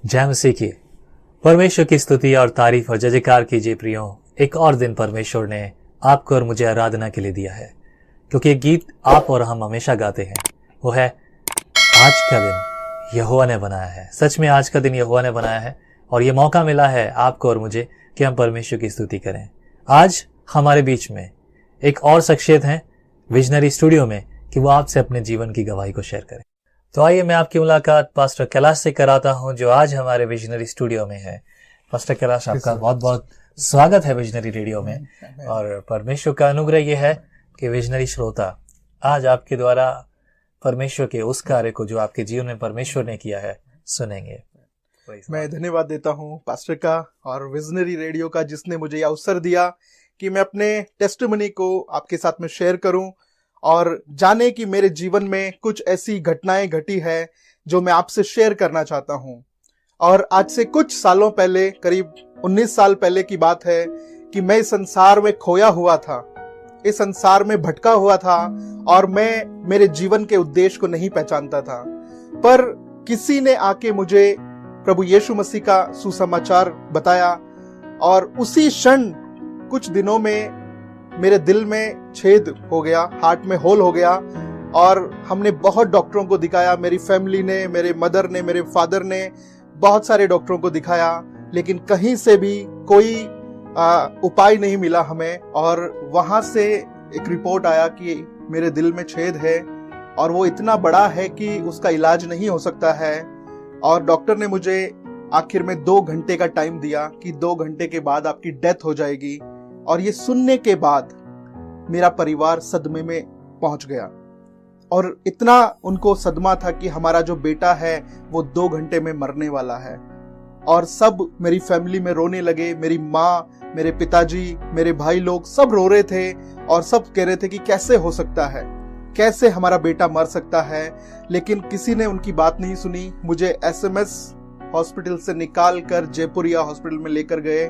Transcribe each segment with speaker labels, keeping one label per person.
Speaker 1: जय मसीह की। परमेश्वर की स्तुति और तारीफ और जय जयकार कीजिए प्रियो। एक और दिन परमेश्वर ने आपको और मुझे आराधना के लिए दिया है, क्योंकि एक गीत आप और हम हमेशा गाते हैं, वो है आज का दिन यहोवा ने बनाया है। सच में आज का दिन यहोवा ने बनाया है और ये मौका मिला है आपको और मुझे कि हम परमेश्वर की स्तुति करें। आज हमारे बीच में एक और शख्सियत है विजनरी स्टूडियो में कि वो आपसे अपने जीवन की गवाही को शेयर करें। तो आइए मैं आपकी मुलाकात पास्टर कैलाश से कराता हूं, जो आज हमारे विजनरी स्टूडियो में है। पास्टर कैलाश, आपका बहुत बहुत स्वागत है विजनरी रेडियो में। और परमेश्वर का अनुग्रह ये है कि विजनरी श्रोता आज आपके द्वारा परमेश्वर के उस कार्य को जो आपके जीवन में परमेश्वर ने किया है सुनेंगे।
Speaker 2: मैं धन्यवाद देता हूं पास्टर का और विजनरी रेडियो का, जिसने मुझे यह अवसर दिया कि मैं अपने टेस्टिमनी को आपके साथ में शेयर करूं और जाने कि मेरे जीवन में कुछ ऐसी घटनाएं घटी है जो मैं आपसे शेयर करना चाहता हूं। और आज से कुछ सालों पहले, करीब 19 साल पहले की बात है कि मैं इस संसार में खोया हुआ था, इस संसार में भटका हुआ था और मैं मेरे जीवन के उद्देश्य को नहीं पहचानता था। पर किसी ने आके मुझे प्रभु यीशु मसीह का सुसमाचार बताया और उसी क्षण कुछ दिनों में मेरे दिल में छेद हो गया, हार्ट में होल हो गया। और हमने बहुत डॉक्टरों को दिखाया, मेरी फैमिली ने, मेरे मदर ने, मेरे फादर ने बहुत सारे डॉक्टरों को दिखाया, लेकिन कहीं से भी कोई उपाय नहीं मिला हमें। और वहां से एक रिपोर्ट आया कि मेरे दिल में छेद है और वो इतना बड़ा है कि उसका इलाज नहीं हो सकता है। और डॉक्टर ने मुझे आखिर में 2 घंटे का टाइम दिया कि 2 घंटे के बाद आपकी डेथ हो जाएगी। और ये सुनने के बाद मेरा परिवार सदमे में पहुंच गया और इतना उनको सदमा था कि हमारा जो बेटा है वो 2 घंटे में मरने वाला है। और सब मेरी फैमिली में रोने लगे, मेरी माँ, मेरे पिताजी, मेरे भाई लोग सब रो रहे थे और सब कह रहे थे कि कैसे हो सकता है, कैसे हमारा बेटा मर सकता है। लेकिन किसी ने उनकी बात नहीं सुनी। मुझे एसएमएस हॉस्पिटल से निकाल कर जयपुरिया हॉस्पिटल में लेकर गए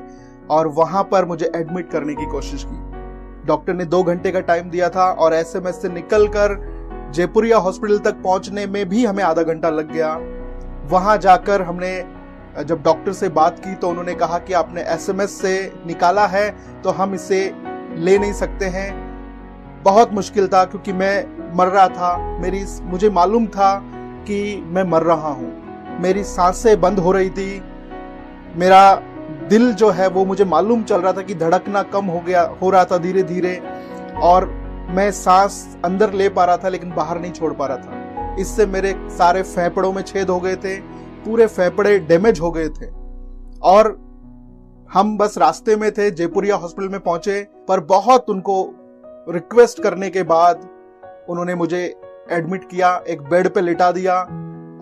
Speaker 2: और वहां पर मुझे एडमिट करने की कोशिश की। डॉक्टर ने 2 घंटे का टाइम दिया था और एसएमएस से निकलकर जयपुरिया हॉस्पिटल तक पहुंचने में भी हमें आधा घंटा लग गया। वहां जाकर हमने जब डॉक्टर से बात की तो उन्होंने कहा कि आपने एसएमएस से निकाला है तो हम इसे ले नहीं सकते हैं। बहुत मुश्किल था क्योंकि मैं मर रहा था। मुझे मालूम था कि मैं मर रहा हूं, मेरी सांसें बंद हो रही थी, मेरा दिल जो है वो मुझे मालूम चल रहा था कि धड़कना कम हो रहा था धीरे धीरे, और मैं सांस अंदर ले पा रहा था लेकिन बाहर नहीं छोड़ पा रहा था। इससे मेरे सारे फेफड़ों में छेद हो गए थे, पूरे फेफड़े डैमेज हो गए थे। और हम बस रास्ते में थे, जयपुरिया हॉस्पिटल में पहुंचे, पर बहुत उनको रिक्वेस्ट करने के बाद उन्होंने मुझे एडमिट किया, एक बेड पे लिटा दिया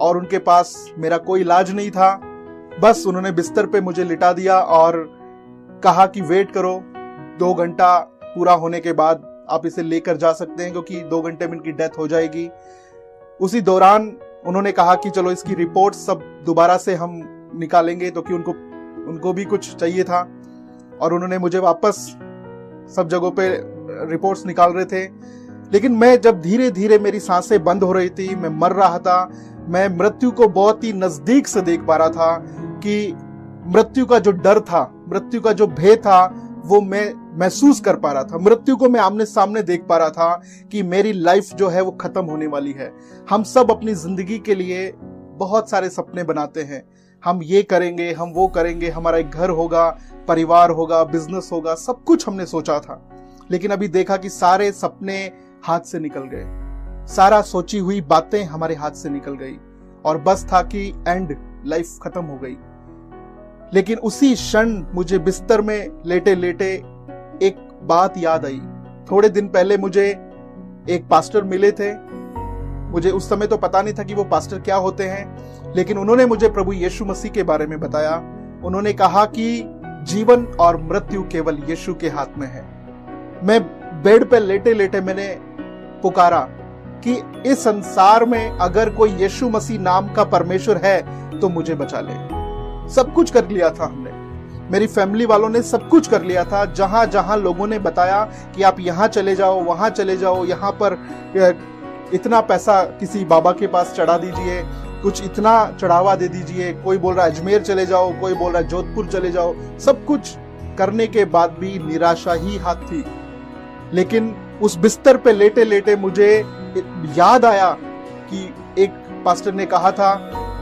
Speaker 2: और उनके पास मेरा कोई इलाज नहीं था। बस उन्होंने बिस्तर पे मुझे लिटा दिया और कहा कि वेट करो, 2 घंटा पूरा होने के बाद आप इसे लेकर जा सकते हैं क्योंकि 2 घंटे में इनकी डेथ हो जाएगी। उसी दौरान उन्होंने कहा कि चलो इसकी रिपोर्ट सब दोबारा से हम निकालेंगे, तो कि उनको भी कुछ चाहिए था। और उन्होंने मुझे वापस सब जगहों पे रिपोर्ट्स निकाल रहे थे। लेकिन मैं जब धीरे धीरे मेरी सांसें बंद हो रही थी, मैं मर रहा था, मैं मृत्यु को बहुत ही नजदीक से देख पा रहा था कि मृत्यु का जो डर था, मृत्यु का जो भय था, वो मैं महसूस कर पा रहा था। मृत्यु को मैं आमने सामने देख पा रहा था कि मेरी लाइफ जो है वो खत्म होने वाली है। हम सब अपनी जिंदगी के लिए बहुत सारे सपने बनाते हैं, हम ये करेंगे, हम वो करेंगे, हमारा एक घर होगा, परिवार होगा, बिजनेस होगा, सब कुछ हमने सोचा था। लेकिन अभी देखा कि सारे सपने हाथ से निकल गए, सारा सोची हुई बातें हमारे हाथ से निकल गई और बस था कि एंड, लाइफ खत्म हो गई। लेकिन उसी क्षण मुझे बिस्तर में लेटे लेटे एक बात याद आई। थोड़े दिन पहले मुझे एक पास्टर मिले थे। मुझे उस समय तो पता नहीं था कि वो पास्टर क्या होते हैं, लेकिन उन्होंने मुझे प्रभु यीशु मसीह के बारे में बताया। उन्होंने कहा कि जीवन और मृत्यु केवल यीशु के हाथ में है। मैं बेड पे लेटे लेटे मैंने पुकारा कि इस संसार में अगर कोई यीशु मसीह नाम का परमेश्वर है तो मुझे बचा ले। सब कुछ कर लिया था हमने, मेरी फैमिली वालों ने सब कुछ कर लिया था। जहां जहां लोगों ने बताया कि आप यहां चले जाओ, वहां चले जाओ, यहां पर इतना पैसा किसी बाबा के पास चढ़ा दीजिए, कुछ इतना चढ़ावा दे दीजिए, कोई बोल रहा है अजमेर चले जाओ, कोई बोल रहा है जोधपुर चले जाओ। सब कुछ करने के बाद भी निराशा ही हाथ थी। लेकिन उस बिस्तर पे लेटे लेटे मुझे याद आया कि एक पास्टर ने कहा था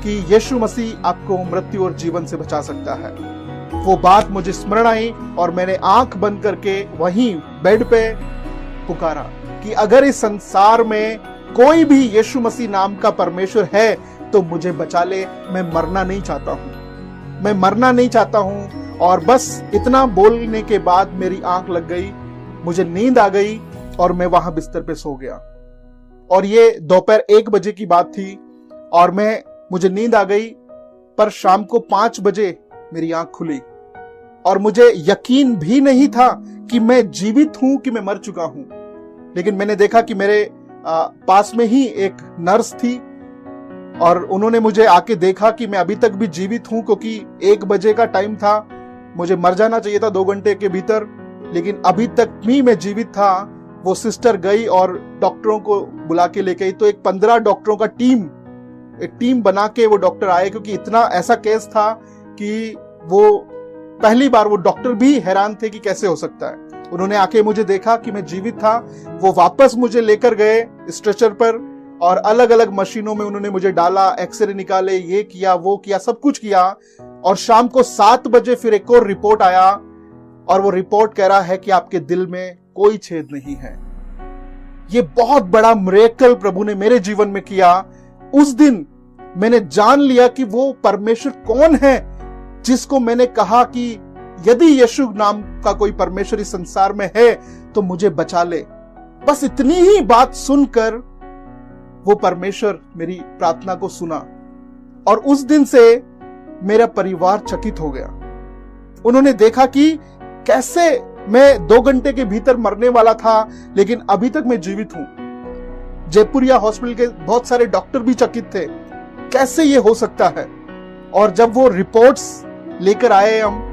Speaker 2: कि यीशु मसीह आपको मृत्यु और जीवन से बचा सकता है। वो बात मुझे स्मरण आई और मैंने आंख बंद करके वहीं बेड पे पुकारा कि अगर इस संसार में कोई भी यीशु मसीह नाम का परमेश्वर है तो मुझे बचा ले। मैं मरना नहीं चाहता हूं, मैं मरना नहीं चाहता हूं। और बस इतना बोलने के बाद मेरी आंख लग गई, मुझे नींद आ गई और मैं वहां बिस्तर पे सो गया। और ये दोपहर 1 बजे की बात थी और मुझे नींद आ गई, पर शाम को 5 बजे मेरी आंख खुली और मुझे यकीन भी नहीं था कि मैं जीवित हूं कि मैं मर चुका हूं। लेकिन मैंने देखा कि मेरे पास में ही एक नर्स थी और उन्होंने मुझे आके देखा कि मैं अभी तक भी जीवित हूं, क्योंकि 1 बजे का टाइम था, मुझे मर जाना चाहिए था 2 घंटे के भीतर, लेकिन अभी तक भी मैं जीवित था। वो सिस्टर गई और डॉक्टरों को बुला के ले गई। तो एक 15 डॉक्टरों का एक टीम बना के वो डॉक्टर आए, क्योंकि इतना ऐसा केस था कि वो पहली बार वो डॉक्टर भी हैरान थे कि कैसे हो सकता है। उन्होंने आके मुझे देखा कि मैं जीवित था। वो वापस मुझे लेकर गए स्ट्रेचर पर और अलग अलग मशीनों में उन्होंने मुझे डाला, एक्सरे निकाले, ये किया वो किया, सब कुछ किया। और शाम को 7 बजे फिर एक और रिपोर्ट आया और वो रिपोर्ट कह रहा है कि आपके दिल में कोई छेद नहीं है। ये बहुत बड़ा मिरेकल प्रभु ने मेरे जीवन में किया। उस दिन मैंने जान लिया कि वो परमेश्वर कौन है जिसको मैंने कहा कि यदि यीशु नाम का कोई परमेश्वर इस संसार में है तो मुझे बचा ले। बस इतनी ही बात सुनकर वो परमेश्वर मेरी प्रार्थना को सुना और उस दिन से मेरा परिवार चकित हो गया। उन्होंने देखा कि कैसे मैं 2 घंटे के भीतर मरने वाला था, लेकिन अभी तक मैं जीवित हूं। जयपुरिया हॉस्पिटल के बहुत सारे डॉक्टर भी चकित थे, कैसे ये हो सकता है। और जब वो रिपोर्ट्स लेकर आए हम,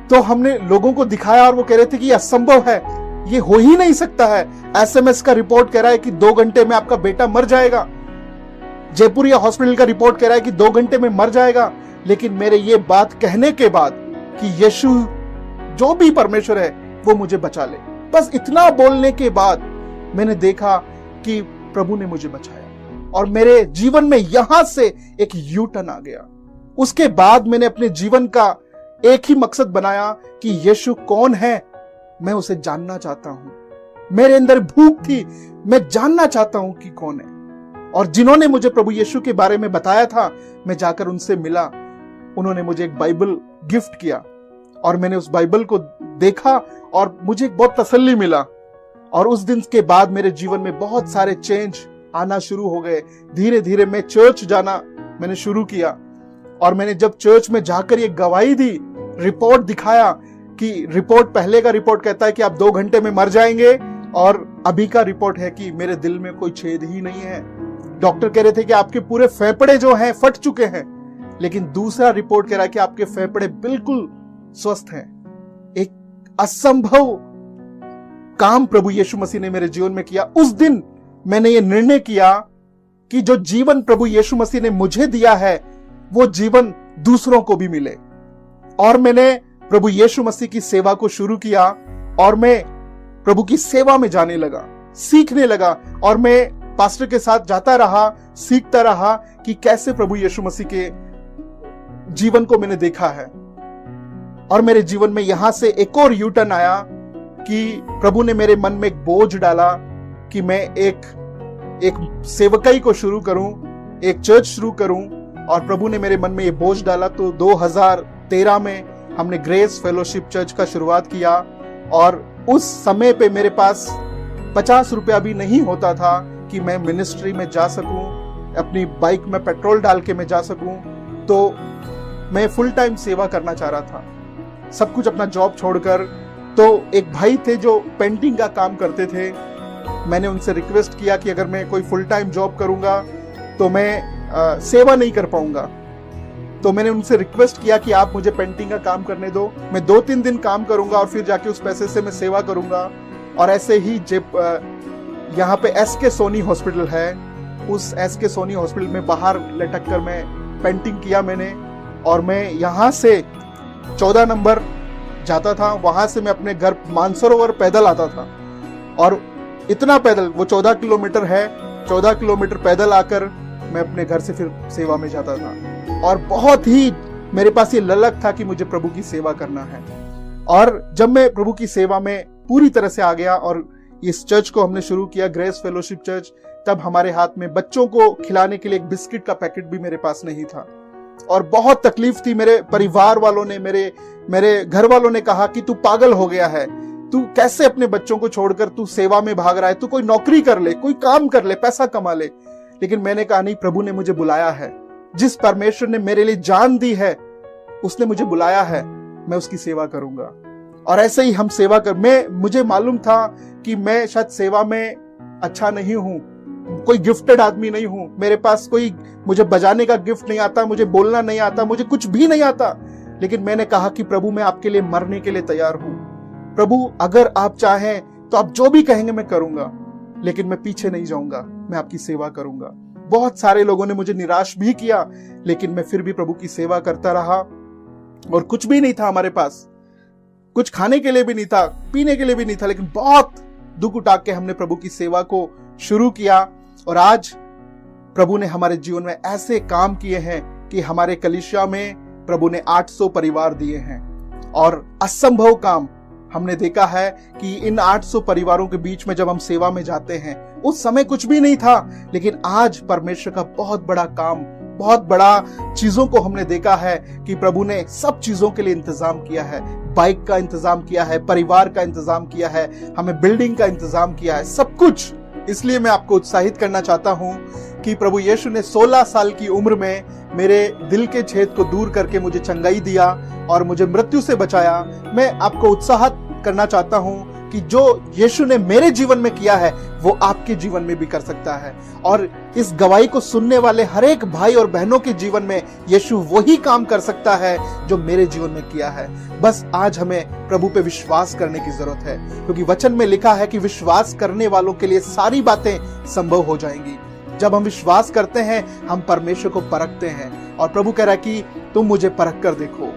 Speaker 2: तो हमने लोगों को दिखाया और वो कह रहे थे कि ये असंभव है, ये हो ही नहीं सकता है। एसएमएस का रिपोर्ट कह रहा है कि 2 घंटे में आपका बेटा मर जाएगा। जयपुरिया हॉस्पिटल का रिपोर्ट कह रहा है कि 2 घंटे में मर जाएगा। लेकिन मेरे ये बात कहने के बाद कि यीशु जो भी परमेश्वर है वो मुझे बचा ले, बस इतना बोलने के बाद मैंने देखा कि प्रभु ने मुझे बचाया और मेरे जीवन में यहां से एक यू टर्न आ गया। उसके बाद मैंने अपने जीवन का एक ही मकसद बनाया कि यीशु कौन है, मैं उसे जानना चाहता हूं। मेरे अंदर भूख थी, मैं जानना चाहता हूं कि कौन है। और जिन्होंने मुझे प्रभु यीशु के बारे में बताया था, मैं जाकर उनसे मिला। उन्होंने मुझे एक बाइबल गिफ्ट किया और मैंने उस बाइबल को देखा और मुझे बहुत तसल्ली मिला। और उस दिन के बाद मेरे जीवन में बहुत सारे चेंज आना शुरू हो गए। धीरे धीरे मैं चर्च जाना मैंने शुरू किया और मैंने जब चर्च में जाकर ये गवाही दी, रिपोर्ट दिखाया कि रिपोर्ट पहले का रिपोर्ट कहता है कि आप 2 घंटे में मर जाएंगे और अभी का रिपोर्ट है कि मेरे दिल में कोई छेद ही नहीं है। डॉक्टर कह रहे थे कि आपके पूरे फेफड़े जो हैं फट चुके हैं, लेकिन दूसरा रिपोर्ट कह रहा है कि आपके फेफड़े बिल्कुल स्वस्थ हैं। एक असंभव काम प्रभु यीशु मसीह ने मेरे जीवन में किया। उस दिन मैंने ये निर्णय किया कि जो जीवन प्रभु यीशु मसीह ने मुझे दिया है वो जीवन दूसरों को भी मिले। और मैंने प्रभु यीशु मसीह की सेवा को शुरू किया और मैं प्रभु की सेवा में जाने लगा, सीखने लगा और मैं पास्टर के साथ जाता रहा, सीखता रहा कि कैसे प्रभु यीशु मसीह के जीवन को मैंने देखा है। और मेरे जीवन में यहां से एक और यू टर्न आया कि प्रभु ने मेरे मन में एक बोझ डाला कि मैं एक सेवकाई को शुरू करूं, एक चर्च शुरू करूं। और प्रभु ने मेरे मन में ये बोझ डाला। तो 2013 में हमने ग्रेस फेलोशिप चर्च का शुरुआत किया और उस समय पे मेरे पास 50 रुपया भी नहीं होता था कि मैं मिनिस्ट्री में जा सकूं, अपनी बाइक में पेट्रोल डाल के मैं जा सकूं। तो मैं फुल टाइम सेवा करना चाह रहा था, सब कुछ अपना जॉब छोड़कर। तो एक भाई थे जो पेंटिंग का काम करते थे। मैंने उनसे रिक्वेस्ट किया कि अगर मैं कोई फुल टाइम जॉब करूंगा तो मैं सेवा नहीं कर पाऊंगा। तो मैंने उनसे रिक्वेस्ट किया कि आप मुझे पेंटिंग का काम करने दो, मैं 2-3 दिन काम करूंगा और फिर जाके उस पैसे से मैं सेवा करूंगा। और ऐसे ही यहाँ पे SK सोनी हॉस्पिटल है, उस SK सोनी हॉस्पिटल में बाहर लटक कर मैं पेंटिंग किया मैंने, और मैं यहाँ से 14 नंबर जाता था, वहां से मैं अपने घर मानसरोवर पैदल आता था, और इतना पैदल, वो 14 किलोमीटर है, 14 किलोमीटर पैदल आकर मैं अपने घर से फिर सेवा में जाता था। और बहुत ही मेरे पास ये ललक था कि मुझे प्रभु की सेवा करना है। और जब मैं प्रभु की सेवा में पूरी तरह से आ गया और इस चर्च को हमने शुरू किया, ग्रेस फेलोशिप चर्च, तब हमारे हाथ में बच्चों को खिलाने के लिए एक बिस्किट का पैकेट भी मेरे पास नहीं था, और बहुत तकलीफ थी। मेरे परिवार वालों ने, मेरे घर वालों ने कहा कि तू पागल हो गया है, तू कैसे अपने बच्चों को छोड़कर तू सेवा में भाग रहा है, तू कोई नौकरी कर ले, कोई काम कर ले, पैसा कमा ले। लेकिन मैंने कहा नहीं, प्रभु ने मुझे बुलाया है, जिस परमेश्वर ने मेरे लिए जान दी है उसने मुझे बुलाया है, मैं उसकी सेवा करूंगा। और ऐसे ही हम सेवा कर, मुझे मालूम था कि मैं शायद सेवा में अच्छा नहीं हूं, कोई गिफ्टेड आदमी नहीं हूं, मेरे पास कोई, मुझे बजाने का गिफ्ट नहीं आता, मुझे बोलना नहीं आता, मुझे कुछ भी नहीं आता। लेकिन मैंने कहा कि प्रभु मैं आपके लिए मरने के लिए तैयार हूं, प्रभु अगर आप चाहें तो आप जो भी कहेंगे मैं करूंगा, लेकिन मैं पीछे नहीं जाऊंगा, मैं आपकी सेवा करूंगा। बहुत सारे लोगों ने मुझे निराश भी किया, लेकिन मैं फिर भी प्रभु की सेवा करता रहा। और कुछ भी नहीं था हमारे पास, कुछ खाने के लिए भी नहीं था, पीने के लिए भी नहीं था, लेकिन बहुत दुख उठा के हमने प्रभु की सेवा को शुरू किया। और आज प्रभु ने हमारे जीवन में ऐसे काम किए हैं कि हमारे कलीसिया में प्रभु ने 800 परिवार दिए हैं। और असंभव काम हमने देखा है कि इन 800 परिवारों के बीच में जब हम सेवा में जाते हैं, उस समय कुछ भी नहीं था, लेकिन आज परमेश्वर का बहुत बड़ा काम, बहुत बड़ा चीजों को हमने देखा है कि प्रभु ने सब चीजों के लिए इंतजाम किया है। बाइक का इंतजाम किया है, परिवार का इंतजाम किया है, हमें बिल्डिंग का इंतजाम किया है, सब कुछ। इसलिए मैं आपको उत्साहित करना चाहता हूं कि प्रभु यीशु ने 16 साल की उम्र में मेरे दिल के छेद को दूर करके मुझे चंगाई दिया और मुझे मृत्यु से बचाया। मैं आपको उत्साहित करना चाहता हूं कि जो यीशु ने मेरे जीवन में किया है वो आपके जीवन में भी कर सकता है। और इस गवाही को सुनने वाले हर एक भाई और बहनों के जीवन में यीशु वही काम कर सकता है जो मेरे जीवन में किया है। बस आज हमें प्रभु पे विश्वास करने की जरूरत है, क्योंकि वचन में लिखा है कि विश्वास करने वालों के लिए सारी बातें संभव हो जाएंगी। जब हम विश्वास करते हैं, हम परमेश्वर को परखते हैं, और प्रभु कह रहा है कि तुम मुझे परख कर देखो।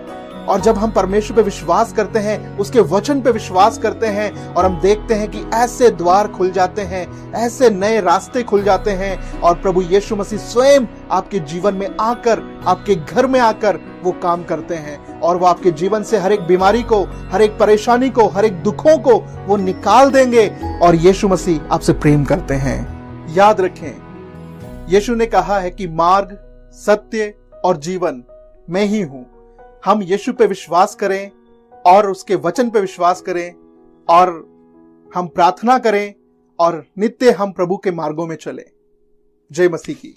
Speaker 2: और जब हम परमेश्वर पे विश्वास करते हैं, उसके वचन पे विश्वास करते हैं, और हम देखते हैं कि ऐसे द्वार खुल जाते हैं, ऐसे नए रास्ते खुल जाते हैं, और प्रभु यीशु मसीह स्वयं आपके जीवन में आकर, आपके घर में आकर वो काम करते हैं, और वो आपके जीवन से हर एक बीमारी को, हर एक परेशानी को, हर एक दुखों को वो निकाल देंगे। और यीशु मसीह आपसे प्रेम करते हैं। याद रखें, यीशु ने कहा है कि मार्ग, सत्य और जीवन मैं ही हूं। हम यीशु पे विश्वास करें और उसके वचन पे विश्वास करें, और हम प्रार्थना करें, और नित्य हम प्रभु के मार्गों में चलें। जय मसीह की।